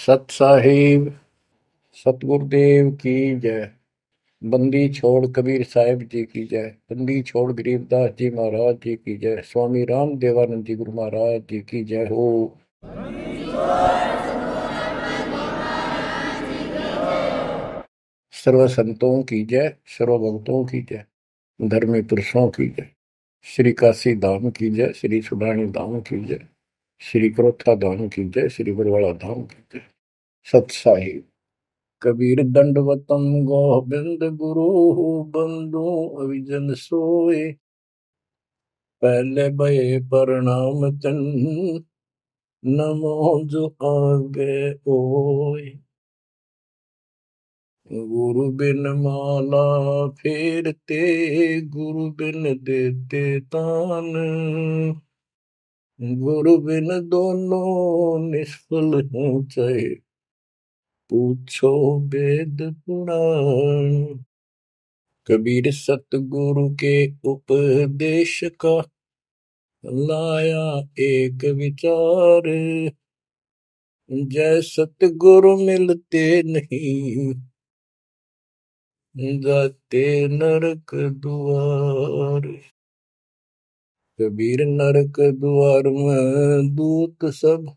सत साहिब सतगुरुदेव की जय। बंदी छोड़ कबीर साहिब जी की जय। बंदी छोड़ गरीबदास जी महाराज जी की जय। स्वामी राम देवानंद जी गुरु महाराज जी की जय हो। सर्व संतों की जय, सर्व भक्तों की जय, धर्मी पुरुषों की जय। श्री काशी धाम की जय, श्री सुडानी धाम की जय, श्री क्रोथा धाम की जय, श्री बरवाड़ा धाम की जय। सत साहिब कबीर दंडवतम गोबिंद गुरु बंधु अविजन सोए। पहले भये प्रणाम तन नमो जो आगे ओए। गुरु बिन माला फेरते गुरु बिन देते तान। गुरु बिन दोनों निष्फल हैं चाहे पूछो वेद पुराण। कबीर सतगुरु के उपदेश का लाया एक विचार। जय सतगुरु मिलते नहीं जाते नरक द्वार। कबीर नरक द्वार में दूत सब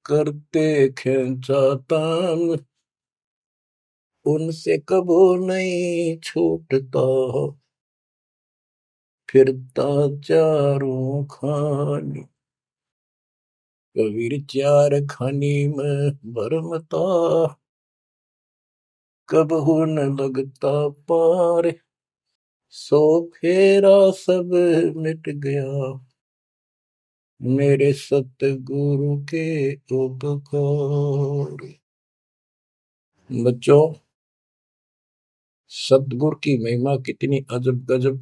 करते खेचा तान। उनसे कबो नहीं छूटता फिरता चारों खानी। कबीर चार खानी में भरमता कबहू न लगता पार। सो फेरा सब मिट गया मेरे सतगुरु के उपकार। बच्चों, सतगुरु की महिमा कितनी अजब गजब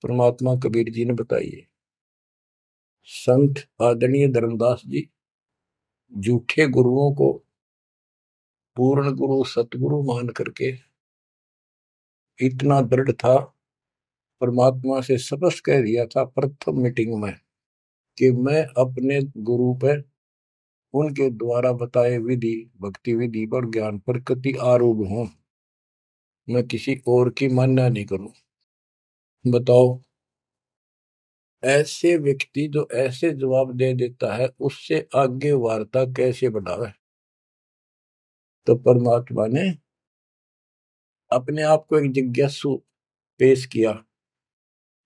परमात्मा कबीर जी ने बताई है। संत आदरणीय धर्मदास जी झूठे गुरुओं को पूर्ण गुरु सतगुरु मान करके इतना दृढ़ था, परमात्मा से स्पष्ट कह दिया था प्रथम मीटिंग में कि मैं अपने गुरु पर उनके द्वारा बताए विधि भक्ति विधि पर ज्ञान पर कति आरूढ़ हूं। मैं किसी और की मान्य नहीं करूं। बताओ, ऐसे व्यक्ति जो ऐसे जवाब दे देता है उससे आगे वार्ता कैसे बढ़ावे। तो परमात्मा ने अपने आप को एक जिज्ञासु पेश किया।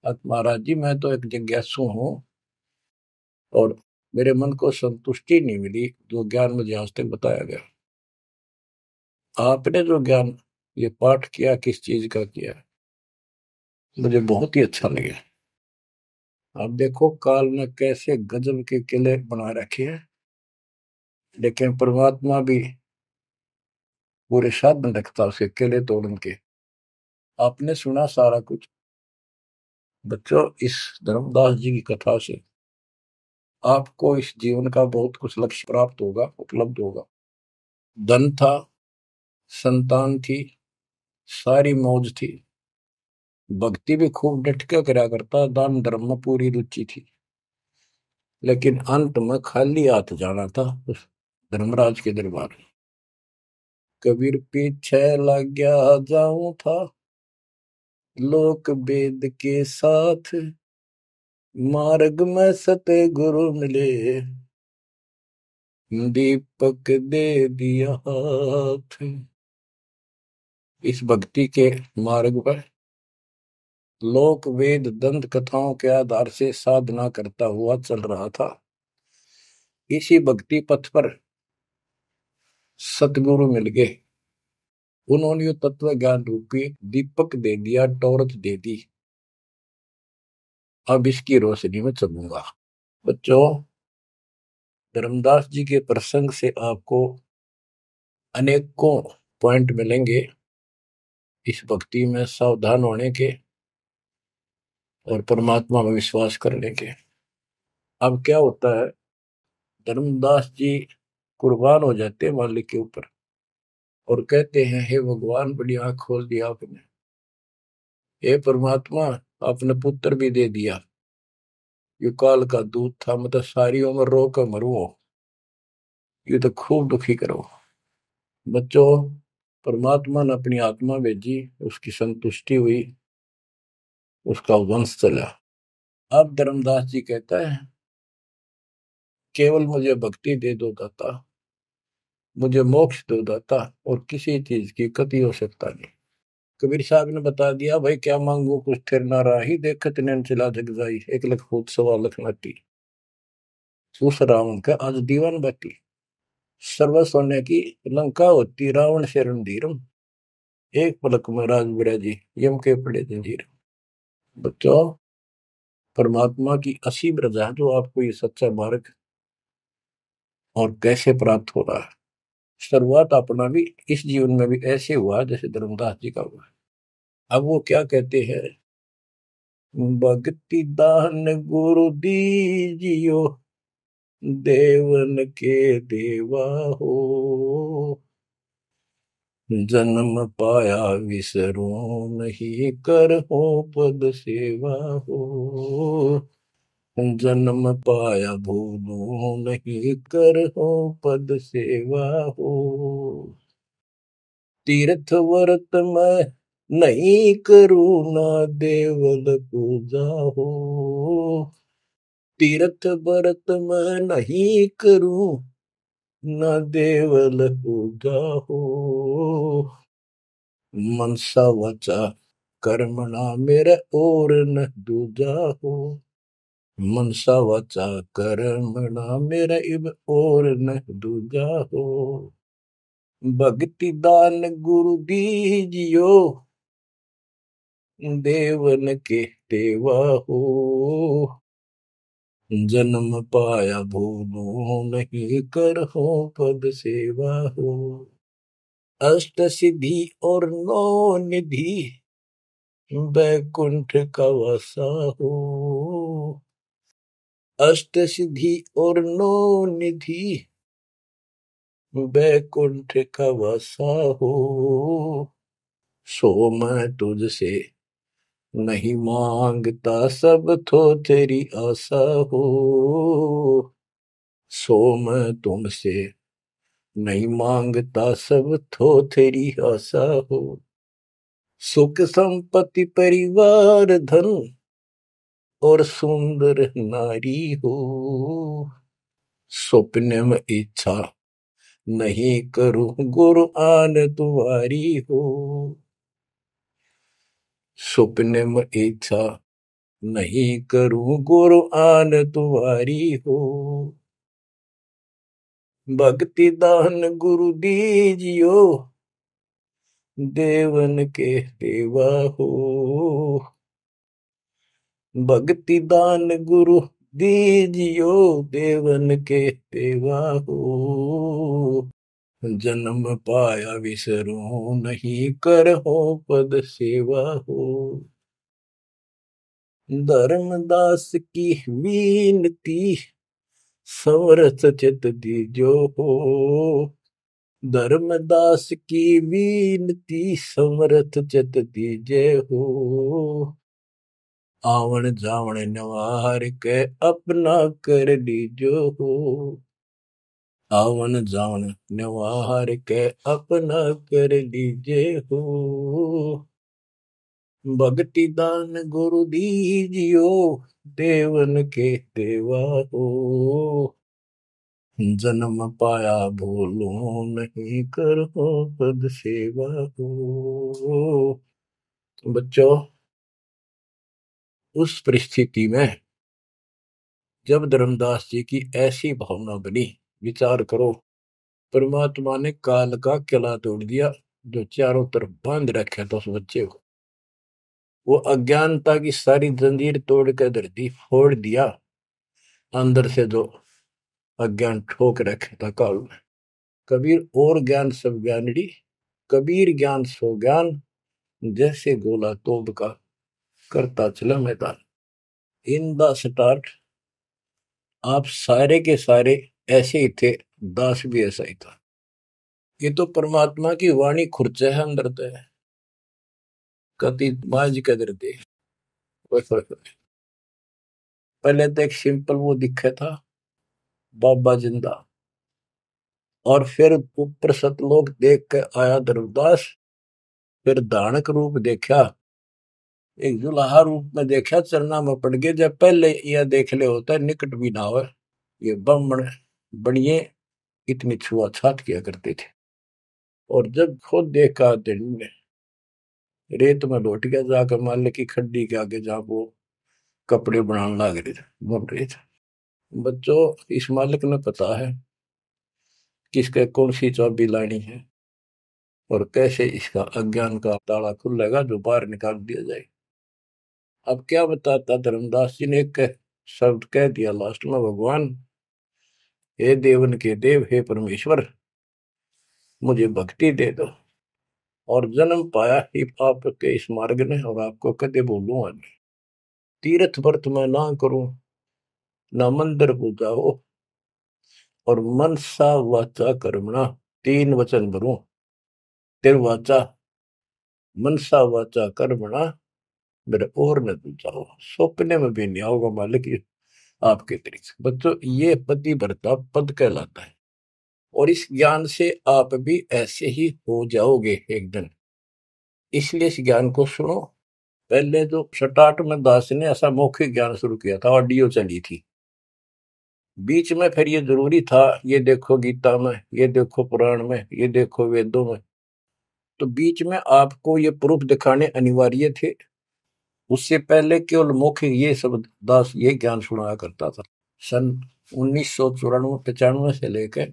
महाराज जी, मैं तो एक जिज्ञासु हूं और मेरे मन को संतुष्टि नहीं मिली जो ज्ञान मुझे आज तक बताया गया। आपने जो ज्ञान ये पाठ किया किस चीज का किया, मुझे बहुत ही अच्छा लगा। आप देखो काल ने कैसे गजब के किले बना रखे हैं, लेकिन परमात्मा भी पूरे साधन रखता उसके किले तोड़न के। आपने सुना सारा कुछ। बच्चों, इस धर्मदास जी की कथा से आपको इस जीवन का बहुत कुछ लक्ष्य प्राप्त होगा, उपलब्ध होगा। धन था, संतान थी, सारी मौज थी, भक्ति भी खूब डट के करा करता, दान धर्म में पूरी रुचि थी, लेकिन अंत में खाली हाथ जाना था उस धर्मराज के दरबार। कबीर पीछे लग गया जाऊं था लोक वेद के साथ। मार्ग में सतगुरु मिले दीपक दे दिया हाथ। इस भक्ति के मार्ग पर लोक वेद दंत कथाओं के आधार से साधना करता हुआ चल रहा था। इसी भक्ति पथ पर सतगुरु मिल गए। उन्होंने तत्व ज्ञान रूपी दीपक दे दिया, टॉर्च दे दी। अब इसकी रोशनी में चलूंगा। बच्चों, धर्मदास जी के प्रसंग से आपको अनेकों पॉइंट मिलेंगे इस भक्ति में सावधान होने के और परमात्मा में विश्वास करने के। अब क्या होता है, धर्मदास जी कुर्बान हो जाते हैं मालिक के ऊपर और कहते हैं, हे भगवान, बड़ी आंख खोल दिया आपने। हे परमात्मा, आपने पुत्र भी दे दिया। युकाल का दूध था, मतलब सारी उम्र रो कर मरू। ये तो खूब दुखी करो। बच्चों, परमात्मा ने अपनी आत्मा भेजी, उसकी संतुष्टि हुई, उसका वंश चला। अब धर्मदास जी कहता है, केवल मुझे भक्ति दे दो दाता, मुझे मोक्ष दो दाता, और किसी चीज की कति हो सकता नहीं। कबीर साहब ने बता दिया, भाई क्या मांगू कुछ थिर ना राही, देखत नैन चला जग जाई, 1 लाख फूट 1.25 लाख नाटी। उस रावण का आज दीवान बाटी, सर्व सोने की लंका होती, रावण से रणधीरम, एक पलक में राज बिराजी, यम के पड़े जंजीर। बच्चों, परमात्मा की असीम रजा है जो आपको ये सच्चा मार्ग और कैसे प्राप्त हो रहा है। शुरुआत अपना भी इस जीवन में भी ऐसे हुआ जैसे धर्मदास जी का हुआ। अब वो क्या कहते हैं, भक्ति दान गुरु दीजियो, देवन के देवा हो, जन्म पाया विसरो नहीं, कर हो पद सेवा हो, जन्म पाया भूलो नहीं, कर हो पद सेवा हो, तीर्थ व्रत में नहीं करूँ ना, देवल पूजा हो, तीर्थ व्रत में नहीं करूँ ना, देवल पूजा हो, मनसा वचा कर्मणा मेरे और न दूजा हो, मनसा वचा कर्मणा मेरे इब और न दूजा हो, भक्ति दान गुरु दीजियो, देवन के देवा हो, जन्म पाया भूलो नहीं, कर हो पद सेवा हो, अष्ट सिद्धि और 9 निधि, बैकुंठ का वासा हो, अष्ट सिद्धि और 9 निधि, बैकुंठ का वासा हो, सो मैं तुझसे नहीं मांगता, सब तो तेरी आशा हो, सो मैं तुमसे नहीं मांगता, सब तो तेरी आशा हो, सुख संपत्ति परिवार धन और सुंदर नारी हो, स्वप्न में इच्छा नहीं करूं, गुरु आन तुम्हारी हो, स्वप्न में इच्छा नहीं करूं, गुरु आन तुम्हारी हो, भक्ति दान गुरु दीजियो, देवन के देवा हो, भक्ति दान गुरु दीजियो, देवन के देवा हो, जन्म पाया विसरो नहीं, कर हो पद सेवा हो, धर्मदास की विनती, समरथ चित दीजो हो, धर्मदास की विनती, समरथ चित दीजे हो, आवन जावन नवार के अपना कर लीजो हो, आवन जावन नवार के अपना कर लीजे हो, भक्ति दान गुरु दीजियो, देवन के देवा हो, जन्म पाया भूलो नहीं, कर हो पद सेवा हो। बच्चों, उस परिस्थिति में जब धर्मदास जी की ऐसी भावना बनी, विचार करो, परमात्मा ने काल का किला तोड़ दिया जो चारों तरफ बांध रखा था उस बच्चे को, वो अज्ञानता की सारी जंजीर तोड़ कर धरती फोड़ दिया, अंदर से जो अज्ञान ठोक रखे था काल में। कबीर और ज्ञान सब ज्ञानड़ी, कबीर ज्ञान सो ज्ञान, जैसे गोला तोब का करता चला मैदान। इन द स्टार्ट आप सारे के सारे ऐसे ही थे, दास भी ऐसा ही था। ये तो परमात्मा की वाणी खुर्च है अंदर तो है, कति माज कदर दे। पहले तो एक सिंपल वो दिखा था, बाबा जिंदा, और फिर ऊपर सतलोक देख के आया धर्मदास, फिर दानक रूप देखा, एक जुलाहा रूप में देखा, चरना में पड़ गए। जब पहले यह देख ले होता है निकट भी ना हो, ये ब्राह्मण बनिए इतनी छुआछात किया करते थे। और जब खुद देखा दिन में रेत में लौट गया, जाकर मालिक की खड्डी के आगे जहाँ वो कपड़े बनाने लग रहे थे, बन रहे थे। बच्चों, इस मालिक ने पता है किसके कौन सी चाबी लानी है और कैसे इसका अज्ञान का ताला खुलेगा जो बाहर निकाल दिया जाए। अब क्या बताता, धर्मदास जी ने एक शब्द कह दिया लास्ट में, भगवान हे देवन के देव, हे परमेश्वर, मुझे भक्ति दे दो और जन्म पाया ही आपके इस मार्ग ने, और आपको कदे बोलूंगा नहीं। तीर्थ व्रत में ना करूं, ना मंदिर पूजा हो, और मनसा वाचा कर्मणा, तीन वचन भरूं। वाचा, मनसा वाचा कर्मणा, मेरे और न दूजा हो, सपने में भी नहीं आओगे मालिक ये आपके तरीके। बच्चों, ये पति भरता पद कहलाता है, और इस ज्ञान से आप भी ऐसे ही हो जाओगे एक दिन। इसलिए इस ज्ञान को सुनो। पहले जो स्टार्ट में दास ने ऐसा मौखिक ज्ञान शुरू किया था, ऑडियो चली थी, बीच में फिर ये जरूरी था, ये देखो गीता में, ये देखो पुराण में, ये देखो वेदों में, तो बीच में आपको ये प्रूफ दिखाने अनिवार्य थे। उससे पहले केवल मौखिक ये सब दास ये ज्ञान सुनाया करता था। सन 1994-95 से लेकर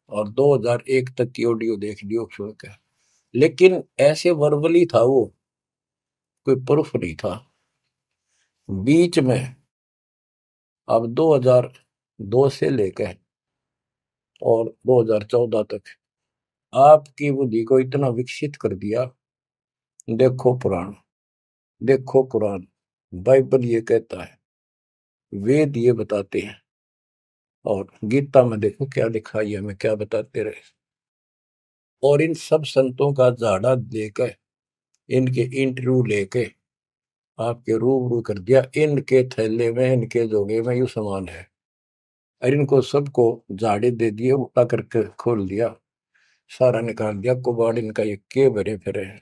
और 2001 तक की ऑडियो देख लियो सुन के, लेकिन ऐसे वर्बली था वो, कोई प्रूफ नहीं था। बीच में अब 2002 से लेकर और 2014 तक आपकी बुद्धि को इतना विकसित कर दिया। देखो पुराण, देखो कुरान, बाइबल ये कहता है, वेद ये बताते हैं, और गीता में देखो क्या लिखा है, हमें क्या बताते रहे। और इन सब संतों का झाड़ा देकर, इनके इंटरव्यू लेके आपके रूबरू कर दिया, इनके थैले में, इनके जोगे में यू सामान है, और इनको सबको झाड़े दे दिए, उठा करके खोल दिया, सारा निकाल दिया कुबाड़ इनका, ये के भरे फिरे हैं।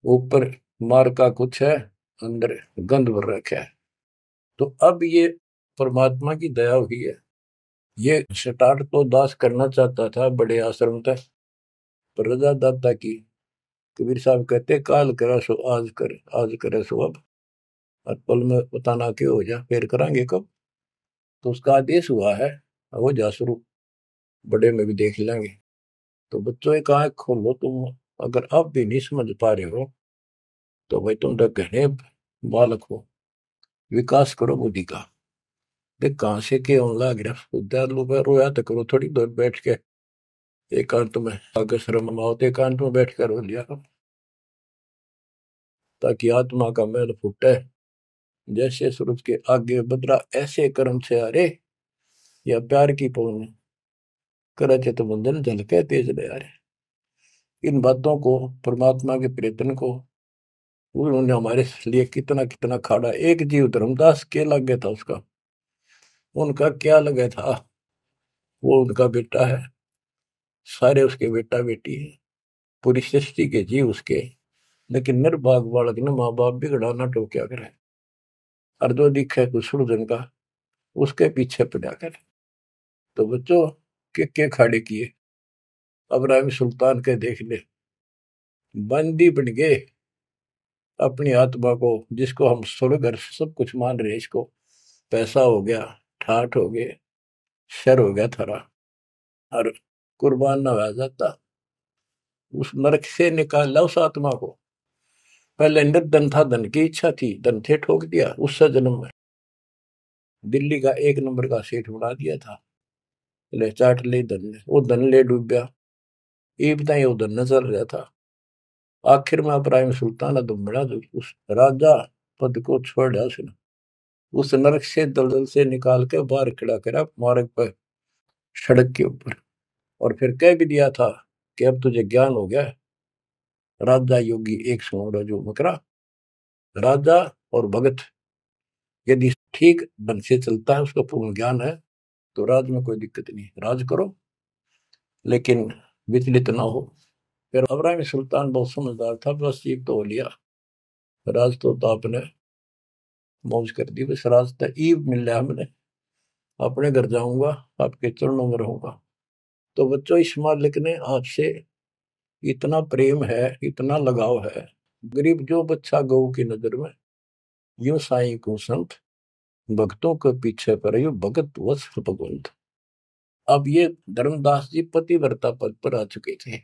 ऊपर मार का कुछ है, अंदर गंध भर रखा है। तो अब ये परमात्मा की दया हुई है। ये स्टार्ट तो दास करना चाहता था बड़े आश्रम तक, पर रजा दाता की। कबीर साहब कहते, काल करा सो आज कर, आज करे सो अब, और पल में बताना क्यों हो जा, फिर करांगे कब। तो उसका आदेश हुआ है, हो जा शुरू, बड़े में भी देख लेंगे। तो बच्चों एक आंख खोलो तुम, अगर अब भी नहीं समझ पा रहे हो तो भाई तुम तो घने बालक हो, विकास करो बुद्धि का। देख कहाँ से के लाग रहा, उद्यालु में रोया तो करो थोड़ी देर बैठ के, एकांत में, अगर शर्म आओ तो एकांत में बैठ कर रो लिया करो, ताकि आत्मा का मैल फूटे। जैसे सूरज के आगे बदरा, ऐसे कर्म से अरे, या प्यार की पौन करे तो बंधन झलके तेज ले आ रहे। इन बातों को, परमात्मा के प्रयत्न को, उन्होंने हमारे लिए कितना कितना खाड़ा। एक जीव धर्मदास के लग गया था उसका, उनका क्या लगा था, वो उनका बेटा है, सारे उसके बेटा बेटी है, पूरी सृष्टि के जीव उसके। लेकिन निर्भाग बालक ने माँ बाप बिगड़ा ना टोक्या करे, और जो दिखे कुछ का उसके पीछे पड़ा करे। तो बच्चों, के खाड़े किए, अब्राहिम सुल्तान के देख ले, बंदी बन गए अपनी आत्मा को, जिसको हम स्वर्ग और सब कुछ मान रहे हैं, इसको पैसा हो गया, ठाठ हो गए, शर हो गया थारा, और कुर्बान ना हो जाता, उस नरक से निकाल ला उस आत्मा को। पहले निर्धन था, धन की इच्छा थी, धन थे ठोक दिया, उससे जन्म में दिल्ली का एक नंबर का सेठ बना दिया था, ले चाट ले धन ने, वो धन ले डूबया, इब्ता ही वो धन न चल रहा था। आखिर में इब्राहिम सुल्तान अदम बड़ा, जो उस राजा पद को छोड़ दिया उसने, उस नरक से दलदल से निकाल के बाहर खड़ा करा मार्ग पर, सड़क के ऊपर। और फिर कह भी दिया था कि अब तुझे ज्ञान हो गया। राजा योगी एक सुनो जो मकरा, राजा और भगत यदि ठीक ढंग से चलता है, उसका पूर्ण ज्ञान है, तो राज में कोई दिक्कत नहीं, राज करो। लेकिन विचलित ना हो। फिर इब्राहिम सुल्तान बहुत समझदार था, बस एक तो लिया राज, तो आपने मौज कर दी, बस राज तो ईब मिल रहा हमने, अपने घर जाऊंगा, आपके चरणों में रहूंगा। तो बच्चों, इस मालिक ने आपसे इतना प्रेम है, इतना लगाव है, गरीब जो बच्चा गऊ की नजर में, यूं साईं को संत भक्तों के पीछे पर यू भगत वत्स भगवंत। अब ये धर्मदास जी पतिव्रता पद पर आ चुके थे।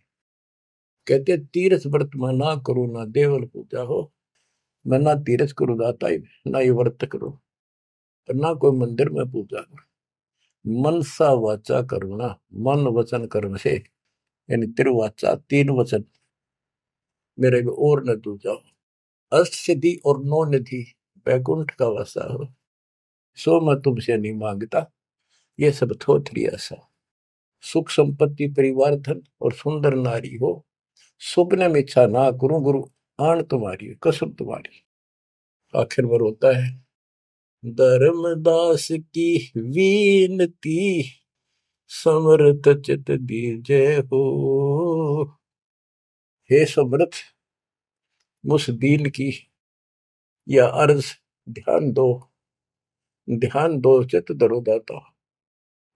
कहते तीर्थ व्रत में ना करो ना देवल पूजा हो, मैं ना तीर्थ करो दाता ही, ना ये व्रत करो, और ना कोई मंदिर में पूजा करो। मनसा वाचा करुणा, मन वचन कर्म से, यानी तिरुवाचा, तीन वचन मेरे को और न तू जाओ। अष्ट सिद्धि और नौ निधि वैकुंठ का वासा हो, सो मैं तुमसे नहीं मांगता, ये सब थोथरी ऐसा। सुख संपत्ति परिवार धन और सुंदर नारी हो, सुपने में इच्छा ना करूं गुरु, आन तुम्हारी कसम तुम्हारी। आखिर में रोता है, धर्मदास की वीनती, समर्थ चित दीजे हो। हे समर्थ, मुझ दीन की या अर्ज ध्यान दो, ध्यान दो, चित धरो दाता।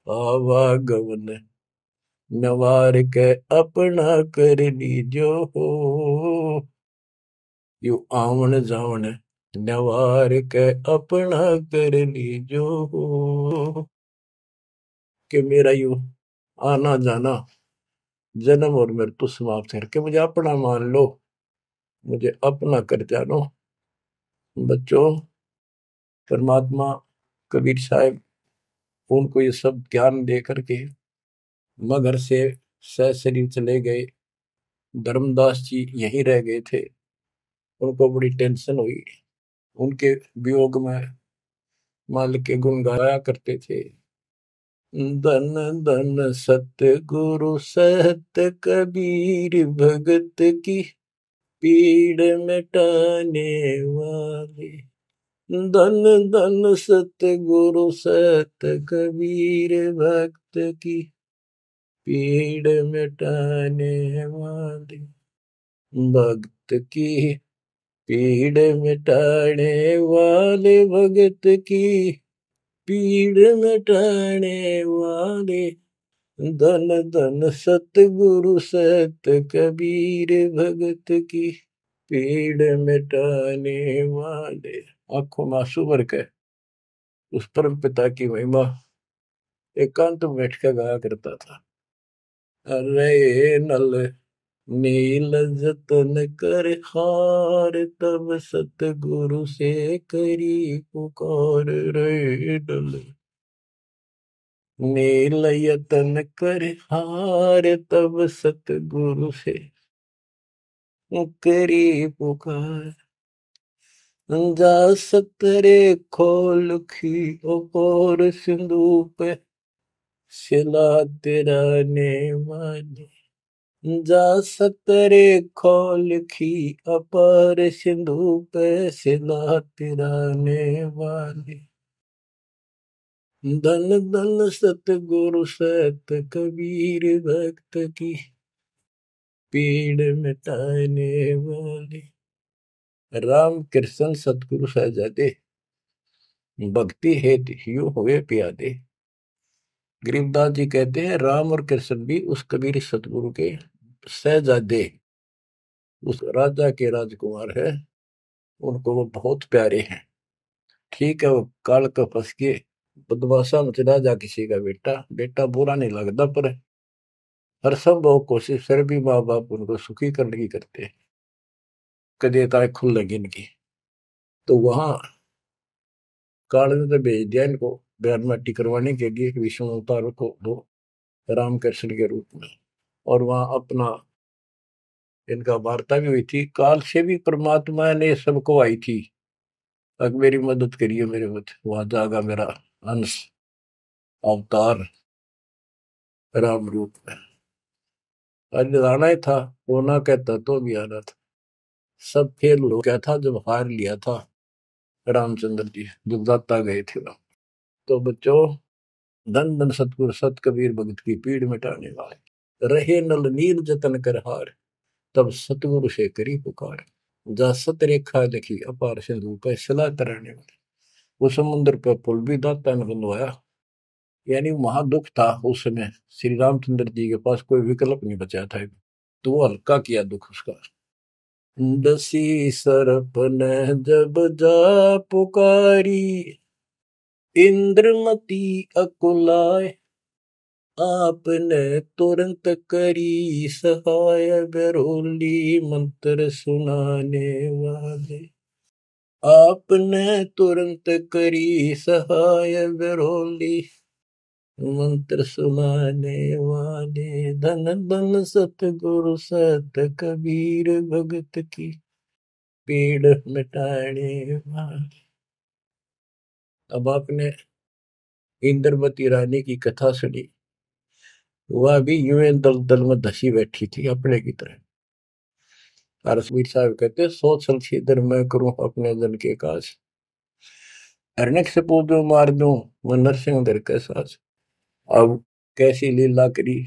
आवागमन नवार के अपना कर लीजो हो, यू आवन जावन नवार के अपना कर लीजो हो। कि मेरा यू आना जाना, जन्म और मृत्यु समाप्त करके मुझे अपना मान लो, मुझे अपना कर जानो। बच्चों, परमात्मा कबीर साहब उनको ये सब ज्ञान दे करके मगर से सशरीर चले गए। धर्मदास जी यहीं रह गए थे। उनको बड़ी टेंशन हुई। उनके वियोग में मालिक के गुण गाया करते थे। धन धन सत्य गुरु सत्य कबीर, भगत की पीड़ मिटाने वाले। धन धन सत्य गुरु सत्य कबीर, भक्त की पीड़ मिटाने वाले। भक्त की पीड़ मिटाने वाले, भगत की पीड़ मिटाने वाले। धन धन सतगुरु सत कबीर, भगत की पीड़ मिटाने वाले। आंखों में आंसू भर के उस परम पिता की महिमा एकांत में बैठ कर गाया करता था। अरे नल नील जतन कर हार, तब सतगुरु से करी पुकार। रे नल नील यतन कर हार, तब सतगुरु से करी पुकार। जा सतरे खोल खी और सिंधु पे, सिला तेरा ने वाली। जा सतरे खोल खी अपार सिंधु पे, सिला तिराने वाली। धन धन सतगुरु सत कबीर, भक्त की पीड़ मिटाने वाली। राम कृष्ण सतगुरु सहजादे, भक्ति हेतु ह्यू हुए प्यादे। गरीबदास जी कहते हैं राम और कृष्ण भी उस कबीर सतगुरु के सहजादे, उस राजा के राजकुमार है, उनको वो बहुत प्यारे हैं। ठीक है, वो काल का फंस के बदमाशा में चला जा किसी का बेटा, बेटा बुरा नहीं लगता, पर हर संभव कोशिश फिर भी माँ बाप उनको सुखी करने की करते हैं, कदे ताए खुल लगी इनकी। तो वहां काल ने तो भेज दिया इनको बयान माटी करवाने के लिए विष्णु अवतार को दो रामकृष्ण के रूप में, और वहां अपना इनका वार्ता भी हुई थी। काल से भी परमात्मा ने सबको आई थी, अब मेरी मदद करिए, मेरे मत वहां जागा मेरा अंश अवतार राम रूप में। आज आना ही था, होना कहता तो भी आना था। सब फेल हो गया था जब हार लिया था रामचंद्र जी, जब दाता गए थे ना। तो बच्चों, धन धन सतगुरु सत कबीर, भगत की पीड़ मिटाने वाले। रहे नल नीर जतन कर हार, तब सतगुरु से करी पुकार। जा सत रेखा लिखी अपार सिंधु पे सलाह तराने वाले। वो समुद्र पे पुल भी दाता ने बनवाया। यानी वहां दुख था उस समय, श्री रामचंद्र जी के पास कोई विकल्प नहीं बचा था, तो वो हल्का किया दुख उसका। दसी सरप ने जब जा पुकारी, इंद्रमती अकुलाय, आपने तुरंत करी सहाय, बरोली मंत्र सुनाने वाले। आपने तुरंत करी सहाय, बरोली मंत्र सुनाने वाले। धन धन सतगुरु सत कबीर, भगत की पीड़ मिटाने वाले। अब आपने इंद्रवती रानी की कथा सुनी, वह भी यूं दल दल में धसी बैठी थी अपने की तरह। रसवीर साहब कहते, सोच छलछीदर मैं करूं अपने जन के काज, अरनक से पूजो मार दूं वो नरसिंह दर के साज। अब कैसी लीला करी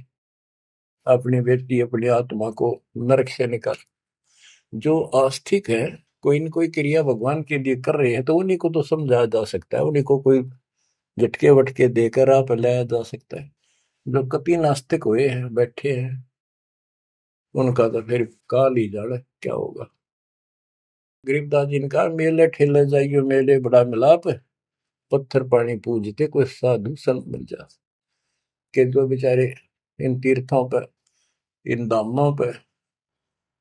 अपनी बेटी अपनी आत्मा को नरक से निकाल। जो आस्तिक है, कोई न कोई क्रिया भगवान के लिए कर रहे हैं, तो उन्हीं को तो समझाया जा सकता है, उन्हीं को कोई झटके वटके देकर आप लाया जा सकता है। जो कति नास्तिक हुए हैं बैठे हैं, उनका तो फिर काल ही जाने क्या होगा। गरीबदास जी ने कहा, मेले ठेले जाइयो मेले बड़ा मिलाप, पत्थर पानी पूजते कोई साधु संत मिल जा। के जो बेचारे इन तीर्थों पर, इन धामों पर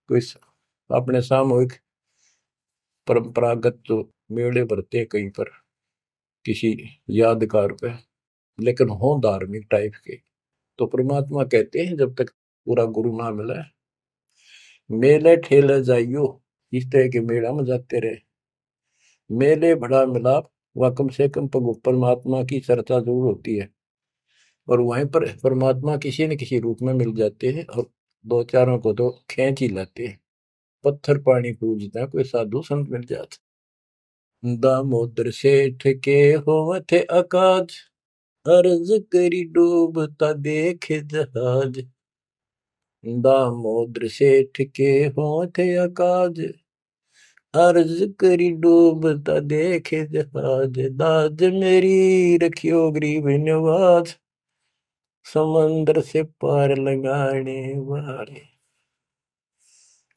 कोई अपने सामूहिक परंपरागत जो मेले भरते कहीं पर किसी यादगार पे, लेकिन हो धार्मिक टाइप के, तो परमात्मा कहते हैं जब तक पूरा गुरु ना मिला, मेले ठेले जाइयो, इस तरह के मेला में जाते रहे, मेले बड़ा मिलाप, वह कम से कम परमात्मा की चर्चा जरूर होती है, और वहीं पर परमात्मा किसी न किसी रूप में मिल जाते हैं, और दो चारों को तो खींच ही लाते हैं। पत्थर पानी पूजता कोई साधु संत मिल जाता। दामोदर सेठ के होवत अकाज, अर्ज करी डूबता देखे जहाज। दामोदर सेठ के होवत अकाज, अर्ज करी डूबता देखे जहाज। दाज मेरी रखियो गरीब नवाज, समंदर से पार लगाने वाले।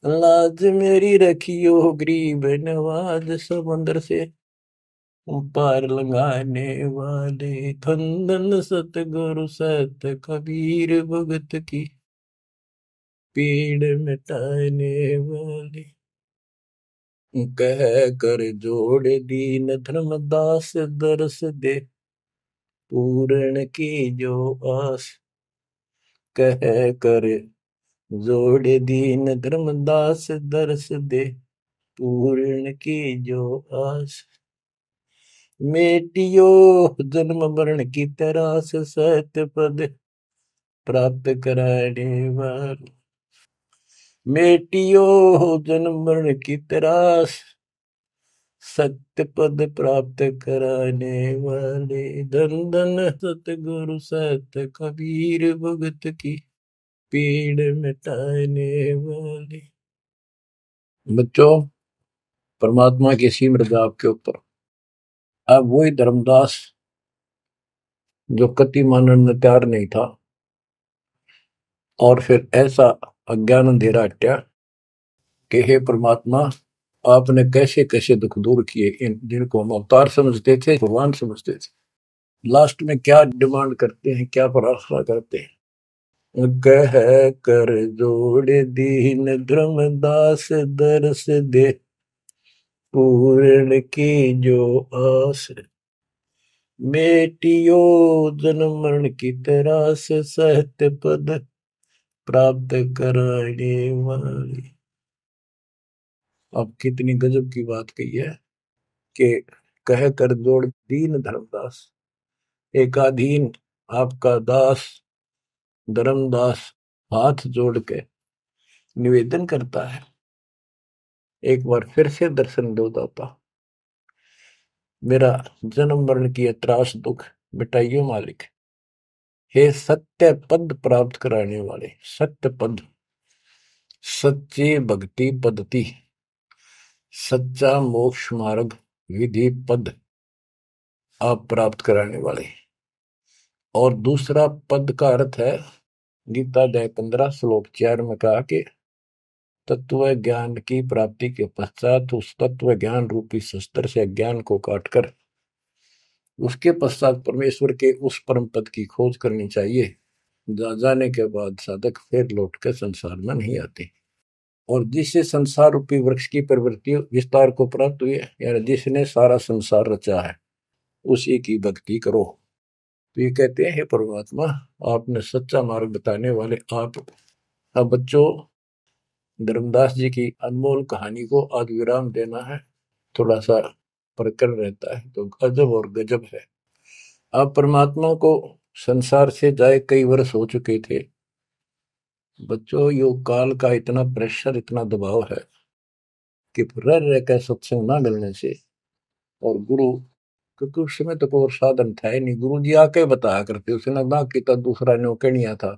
लाज मेरी रखियो गरीब नवाज, समंदर से पार लगाने वाले। धन सतगुरु सत कबीर, भगत की पीड़ मिटाने वाले। कह कर जोड़ दीन धर्मदास, दरस दे पूर्ण की जो आस। कह कर जोड़ दीन धर्मदास, दरस दे पूर्ण की जो आस। मेटियो जन्म मरण की तरास, सत्य पद प्राप्त कराने वाले। मेटियो जन्म मरण की तरास, सत्य पद प्राप्त कराने वाले। धन धन सतगुरु सत कबीर, भगत की पीड़ मिटाने वाले। बच्चों, परमात्मा की सिमरन आपके ऊपर। अब वही धर्मदास जो कति मानने में तैयार नहीं था, और फिर ऐसा अज्ञान अंधेरा हटा कि हे परमात्मा, आपने कैसे कैसे दुख दूर किए, इन जिनको हम अवतार समझते थे, भगवान समझते थे, लास्ट में क्या डिमांड करते हैं, क्या प्रार्थना करते हैं। कह कर जोड़ दीन धर्मदास, दरस दे पूर्ण की जो आस। मेटियो जन्म मरण की तरास, सत्य पद प्राप्त कराने वाली। अब कितनी गजब की बात कही है कि कह कर जोड़ दीन धर्मदास, एकाधीन आपका दास धर्मदास हाथ जोड़ के निवेदन करता है, एक बार फिर से दर्शन दो दाता, मेरा जन्म मरण की त्रास दुख मिटाइयो मालिक। हे सत्य पद प्राप्त कराने वाले, सत्य पद, सच्ची भक्ति पद्धति, सच्चा मोक्ष मार्ग विधि पद आप प्राप्त कराने वाले। और दूसरा पद का अर्थ है गीता अध्याय 15 श्लोक 4 में कहा कि तत्व ज्ञान की प्राप्ति के पश्चात उस तत्व ज्ञान रूपी शस्त्र से ज्ञान को काटकर उसके पश्चात परमेश्वर के उस परम पद की खोज करनी चाहिए। जाने के बाद साधक फिर लौटकर संसार में नहीं आते। और जिससे संसार रूपी वृक्ष की प्रवृत्ति विस्तार को प्राप्त हुई है, यानी जिसने सारा संसार रचा है, उसी की भक्ति करो। तो ये कहते हैं, हे परमात्मा, आपने सच्चा मार्ग बताने वाले आप। अब बच्चों, धर्मदास जी की अनमोल कहानी को आज विराम देना है, थोड़ा सा प्रकरण रहता है, तो गजब और गजब है। आप परमात्मा को संसार से जाए कई वर्ष हो चुके थे। बच्चों, योग काल का इतना प्रेशर, इतना दबाव है कि रह रह कर सत्संग ना मिलने से, और गुरु, क्योंकि उस समय तो कोई साधन था ही नहीं, गुरु जी आके बताया करते, उसने ना किया दूसरा ने कहनिया था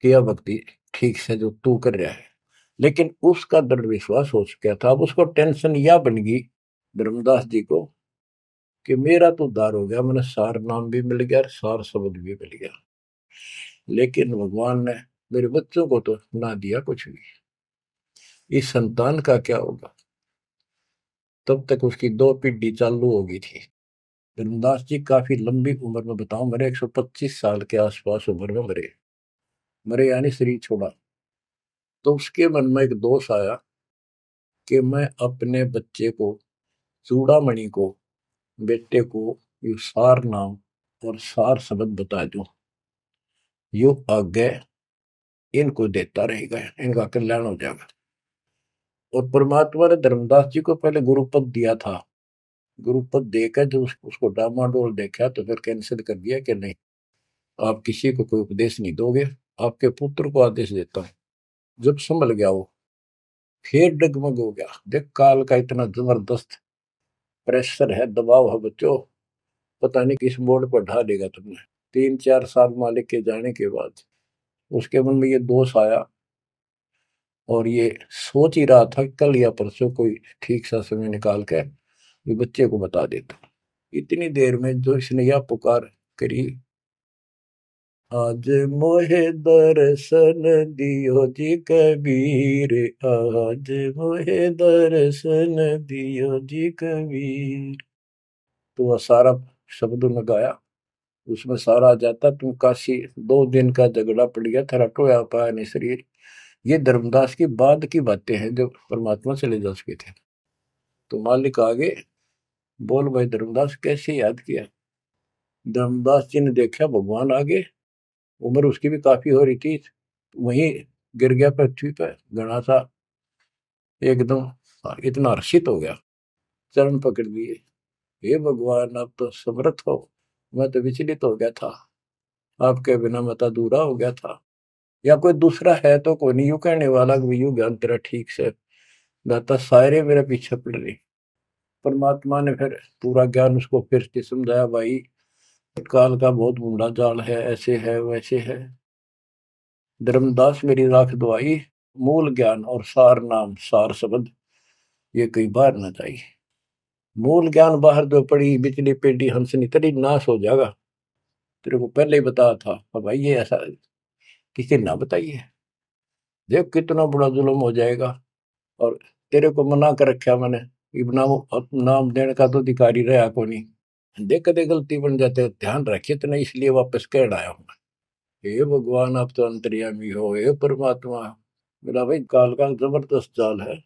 कि यह भक्ति ठीक से जो तू कर रहा है। लेकिन उसका दृढ़ विश्वास हो चुका था। अब उसको टेंशन यह बन गई धर्मदास जी को कि मेरा तो उद्धार हो गया, मैंने सार नाम भी मिल गया, सार शब्द भी मिल गया, लेकिन भगवान ने मेरे बच्चों को तो ना दिया कुछ भी, इस संतान का क्या होगा। तब तक उसकी 2 पीढ़ी चालू हो गई थी। धर्मदास जी काफी लंबी उम्र में, बताऊं, मेरे 125 साल के आसपास उम्र में मरे। मरे यानी शरीर छोड़ा। तो उसके मन में एक दोष आया कि मैं अपने बच्चे को, चूड़ामणि को, बेटे को ये सार नाम और सार शब्द बता दूं, यो आगे इनको देता रहेगा, इनका कल्याण हो जाएगा। और परमात्मा ने धर्मदास जी को पहले गुरुपद दिया था। गुरुपद देकर जब उसको डामाडोल देखा तो फिर कैंसिल कर दिया कि नहीं, आप किसी को कोई उपदेश नहीं दोगे, आपके पुत्र को आदेश देता हूं। जब संभल गया वो, फिर डगमग हो गया। देख, काल का इतना जबरदस्त प्रेशर है, दबाव है बच्चों, पता नहीं किस बोर्ड पर ढा देगा तुमने। 3-4 साल मालिक के जाने के बाद उसके मन में ये दोष आया, और ये सोच ही रहा था कल या परसों कोई ठीक सा समय निकाल कर ये बच्चे को बता देता। इतनी देर में जो इसने यह पुकार करी, आज मोहे दर्शन दियो जी कबीर, आज मोहे दर्शन दियो जी कबीर। तो वह सारा शब्द में गाया, उसमें सारा जाता, तुम काशी 2 दिन का झगड़ा पड़ गया, थरा टोया पाया नहीं शरीर। ये धर्मदास की बाद की बातें हैं, जो परमात्मा चले जा चुके थे। तो मालिक आगे बोल, भाई धर्मदास कैसे याद किया। धर्मदास जी ने देखा भगवान आगे, उम्र उसकी भी काफी हो रही थी, वहीं गिर गया पृथ्वी पर, घना सा एकदम इतना हर्षित हो गया, चरण पकड़ लिए, हे भगवान आप तो समर्थ हो, मैं तो विचलित हो गया था, आपके बिना मत अधूरा हो गया था। या कोई दूसरा है तो कोई नहीं, यूं कहने वाला कि यूं ज्ञान तेरा ठीक से दाता, सारे मेरे पीछे पड़ रही। परमात्मा ने फिर पूरा ज्ञान उसको फिर से समझाया, भाई काल का बहुत बूढ़ा जाल है, ऐसे है वैसे है। धर्मदास मेरी राख दुआई, मूल ज्ञान और सार नाम सार शब्द ये कई बार न जाई। मूल ज्ञान बाहर जो पड़ी बिजली पेडी हंसनी तरी नाश हो जाएगा। तेरे को पहले ही बताया था, अब भाई ये ऐसा किसी ना बताइए, देख कितना बड़ा जुल्म हो जाएगा। और तेरे को मना कर रखा मैंने, नाम देने का तो अधिकारी रहा को नहीं। देख कदे गलती बन जाते, ध्यान रखे तो नहीं, इसलिए वापस कह आया हूं। हे भगवान आप तो अंतर्यामी हो, हे परमात्मा। मेरा भाई काल का जबरदस्त जाल है,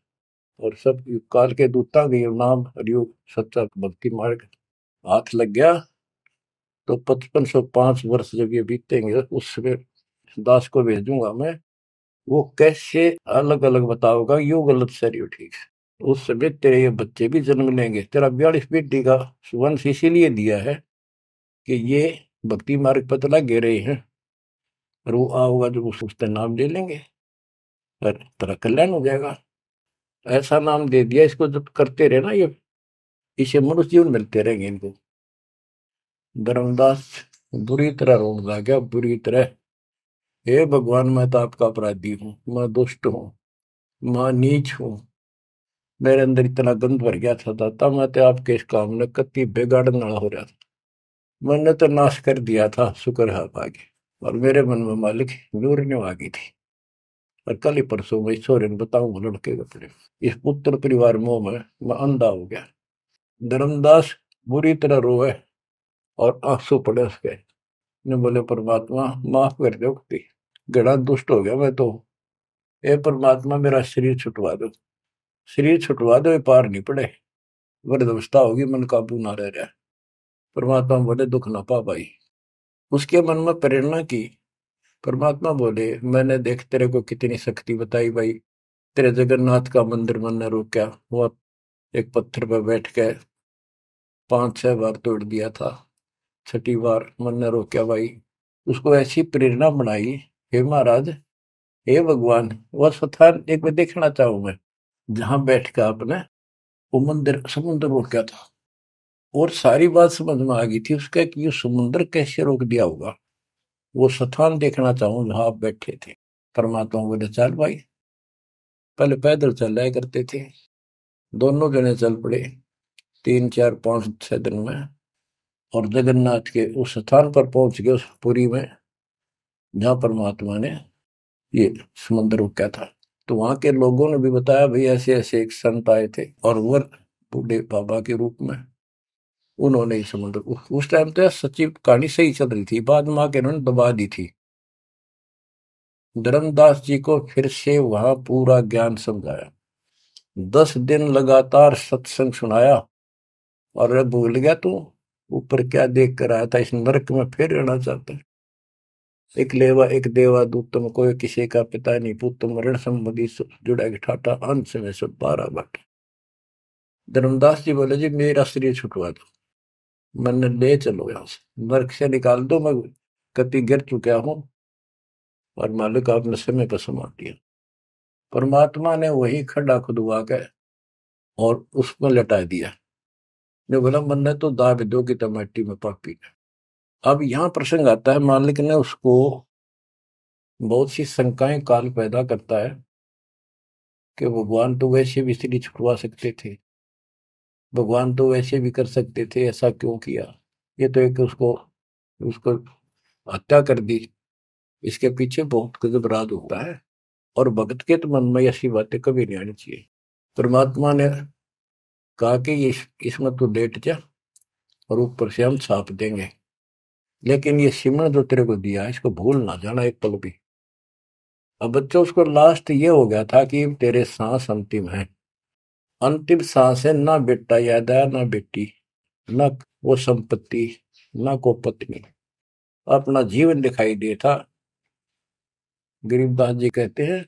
और सब काल के दूता के नाम हरियोग सच्चा भक्ति मार्ग हाथ लग गया तो 5505 वर्ष जब ये बीतेंगे, उस समय दास को भेजूंगा मैं, वो कैसे अलग अलग बताओगा, यो गलत सर यो ठीक। उस समय तेरे ये बच्चे भी जन्म लेंगे। तेरा 42 पीढ़ी का वंश इसीलिए दिया है कि ये भक्ति मार्ग पर तला गे रहे हैं, और वो आओगा जब उसका नाम ले लेंगे और तेरा कल्याण हो जाएगा। ऐसा नाम दे दिया, इसको जब करते रहे ना, ये इसे मनुष्य जीवन मिलते रहेंगे इनको। धर्मदास बुरी तरह रोने लगा, बुरी तरह। हे भगवान, मैं तो आपका अपराधी हूँ, मैं दुष्ट हूँ, मैं नीच हूँ। मेरे अंदर इतना गंद भर गया था दाता, मैं तो आपके इस काम ने कति बिगाड़ने वाला हो रहा था। मैंने तो नाश कर दिया था, शुक्र है आप आगे। और मेरे मन में मालिक नूर ने आ गई थी। और कल ही परसों मैं ईश्वर ने बताऊं लड़के के अपने इस पुत्र परिवार मोह में मैं अंधा हो गया। धर्मदास बुरी तरह रोए और आंसू पड़े उसके। ने बोले परमात्मा माफ कर दो, गड़ा दुष्ट हो गया मैं तो। ए परमात्मा, मेरा शरीर छुटवा दो, शरीर छुटवा दो, ये पार नहीं पड़े, वृद्धावस्था होगी, मन काबू ना रह रहा। परमात्मा बोले दुख ना पा भाई। उसके मन में प्रेरणा की। परमात्मा बोले मैंने देख तेरे को कितनी शक्ति बताई भाई। तेरे जगन्नाथ का मंदिर मैंने रोका, वो एक पत्थर पर बैठ के 5-6 बार तोड़ दिया था, छठी बार मैंने रोका भाई। उसको ऐसी प्रेरणा बनाई। हे महाराज, हे भगवान, वह स्थान एक बार देखना चाहूं मैं जहां बैठ कर आपने वो मंदिर समुद्र रोका था। और सारी बात समझ में आ गई थी उसका कि ये समुद्र कैसे रोक दिया होगा। वो स्थान देखना चाहूं जहां आप बैठे थे। परमात्मा बोले चल भाई। पहले पैदल चल रहा करते थे, दोनों जने चल पड़े 3-4-5-6 दिन में। और जगन्नाथ के उस स्थान पर पहुंच गए, उस पुरी में जहां परमात्मा ने ये समुद्र रोका था। तो वहां के लोगों ने भी बताया भाई ऐसे ऐसे एक संत आए थे और वो बूढ़े बाबा के रूप में उन्होंने ही समुद्र उस टाइम तो सच्ची कहानी सही चल रही थी, बाद में आके उन्होंने दबा दी थी। धर्मदास जी को फिर से वहां पूरा ज्ञान समझाया, 10 दिन लगातार सत्संग सुनाया। और अरे भूल गया तू ऊपर क्या देख कर आया था, इस नरक में फिर रहना चाहता है। एक लेवा एक देवा दूतम, कोई किसी का पिता नहीं पुतम, ऋण संबंधी जुड़ा ठाटा अंश में सब 12 बात। धर्मदास जी बोले जी मेरा शरीर छुटवा दो, मैंने ले चलो यहां से, नरक से निकाल दो, मैं कति गिर चुका हूं और मालिक आपने समय पर संभाल दिया। परमात्मा ने वही खड्डा खुदवा के और उसमें लटा दिया। ने बोला मैंने तो दाब दो की टमाटी में पापी। अब यहाँ प्रसंग आता है, मालिक ने उसको बहुत सी शंकाएं काल पैदा करता है कि भगवान तो वैसे भी स्त्री छुटवा सकते थे, भगवान तो वैसे भी कर सकते थे, ऐसा क्यों किया। ये तो एक उसको उसको हत्या कर दी। इसके पीछे बहुत गजब राज होता है। और भक्त के तो मन में ऐसी बातें कभी नहीं आनी चाहिए। परमात्मा ने कहा कि ये इसमें तू लेट जा और ऊपर से हम छाप देंगे, लेकिन ये सिमरन जो तेरे को दिया है इसको भूल ना जाना एक पल भी। अब बच्चों उसको लास्ट ये हो गया था कि तेरे सांस अंतिम है, अंतिम सांस है, ना बेटा याद आया ना बेटी, ना वो संपत्ति, ना को पत्नी, अपना जीवन दिखाई दे था। गरीबदास जी कहते हैं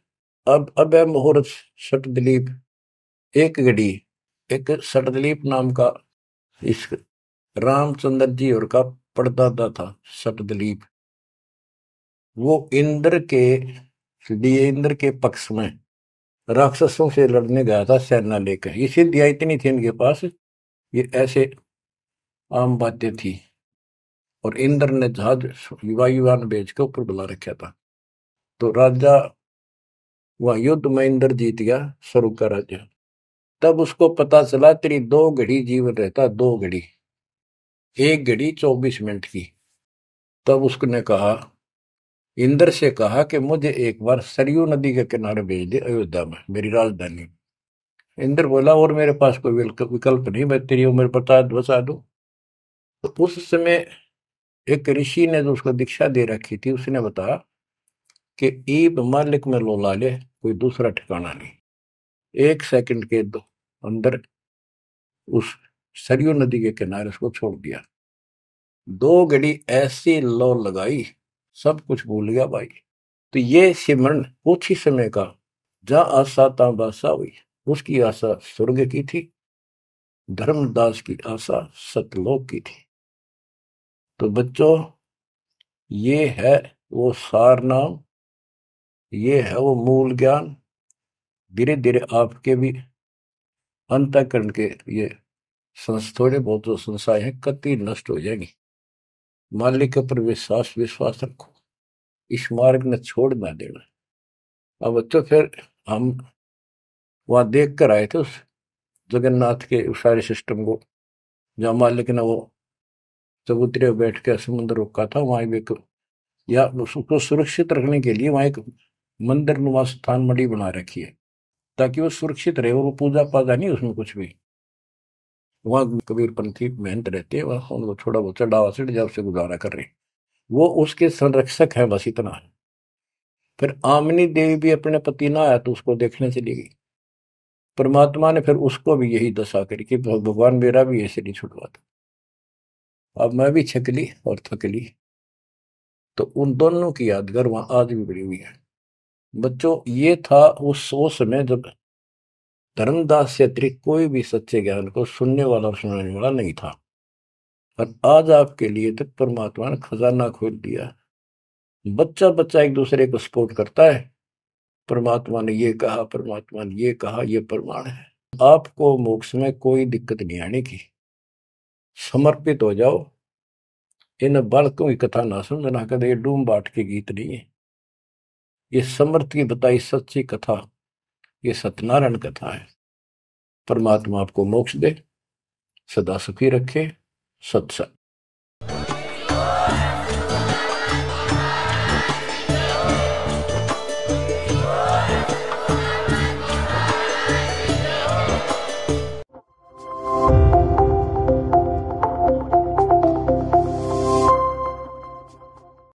अब है मुहूर्त सट दिलीप। एक घड़ी एक सटदिलीप नाम का इस रामचंद्र जी और का परदादा था सटदिलीप। वो इंद्र के लिए इंद्र के पक्ष में राक्षसों से लड़ने गया था सेना लेकर। ये सिद्धियां इतनी थी इनके पास, ये ऐसे आम बातें थी। और इंद्र ने जहाज वायुयान भेज के ऊपर बुला रखा था। तो राजा वह युद्ध में इंद्र जीत गया, स्वर्ग का राजा। तब उसको पता चला तेरी 2 घड़ी जीवन रहता, 2 घड़ी, 1 घड़ी 24 मिनट की। तब उसने कहा, इंद्र से कहा कि मुझे एक बार सरयू नदी के किनारे भेज दे अयोध्या में, मेरी राजधानी। इंद्र बोला और मेरे पास कोई विकल्प नहीं, मैं तेरी उम्र बता दूं। तो उस समय एक ऋषि ने जो उसको दीक्षा दे रखी थी उसने बताया कि ईब मालिक में लोला ले, कोई दूसरा ठिकाना नहीं। 1 सेकंड के अंदर उस सरयू नदी के किनारे उसको छोड़ दिया। 2 घड़ी ऐसी लो लगाई, सब कुछ भूल गया भाई। तो ये सिमरन कुछ ही समय का, जहां आशा तहां बासा हुई। उसकी आशा स्वर्ग की थी, धर्मदास की आशा सतलोक की थी। तो बच्चों, ये है वो सार नाम, ये है वो मूल ज्ञान। धीरे धीरे आपके भी अंतःकरण के ये थोड़े बहुत जो संशय है कति नष्ट हो जाएंगी। मालिक के ऊपर विश्वास विश्वास रखो, इस मार्ग ने छोड़ ना देना। अब तो फिर हम वहां देख कर आए थे उस जगन्नाथ के उस सारे सिस्टम को, जहाँ मालिक ने वो चबूतरे पे बैठ के समुद्र रोका था, वहां भी एक, या उसको सुरक्षित रखने के लिए वहां एक मंदिर नुमा स्थान मणि बना रखी है, ताकि वो सुरक्षित रहे, और वो पूजा पाजा नहीं उसमें कुछ भी। वहां कबीरपंथी मेहनत रहते हैं, वहां उनको थोड़ा बहुत चढ़ावा चढ़ जाए, उससे गुजारा कर रहे हैं, वो उसके संरक्षक है, बस इतना है। फिर आमनी देवी भी अपने पति ना आया तो उसको देखने चली गई। परमात्मा ने फिर उसको भी यही दशा करी कि भगवान मेरा भी ऐसे नहीं छुड़वाता। अब मैं भी छकली और थकली, तो उन दोनों की यादगार वहां आज भी बड़ी हुई है। बच्चों, ये था उस समय जब धर्मदास से अतिरिक्त कोई भी सच्चे ज्ञान को सुनने वाला और सुनाने वाला नहीं था, और आज आपके लिए तक परमात्मा ने खजाना खोल दिया। बच्चा बच्चा एक दूसरे को सपोर्ट करता है, परमात्मा ने ये कहा, परमात्मा ने ये कहा, ये प्रमाण है। आपको मोक्ष में कोई दिक्कत नहीं आने की। समर्पित हो जाओ। इन बालकों की कथा ना समझना कदे, ये डूम बाट के गीत नहीं है, ये समर्थ की बताई सच्ची कथा, ये सत्यनारायण कथा है। परमात्मा आपको मोक्ष दे, सदा सुखी रखे। सत्संग।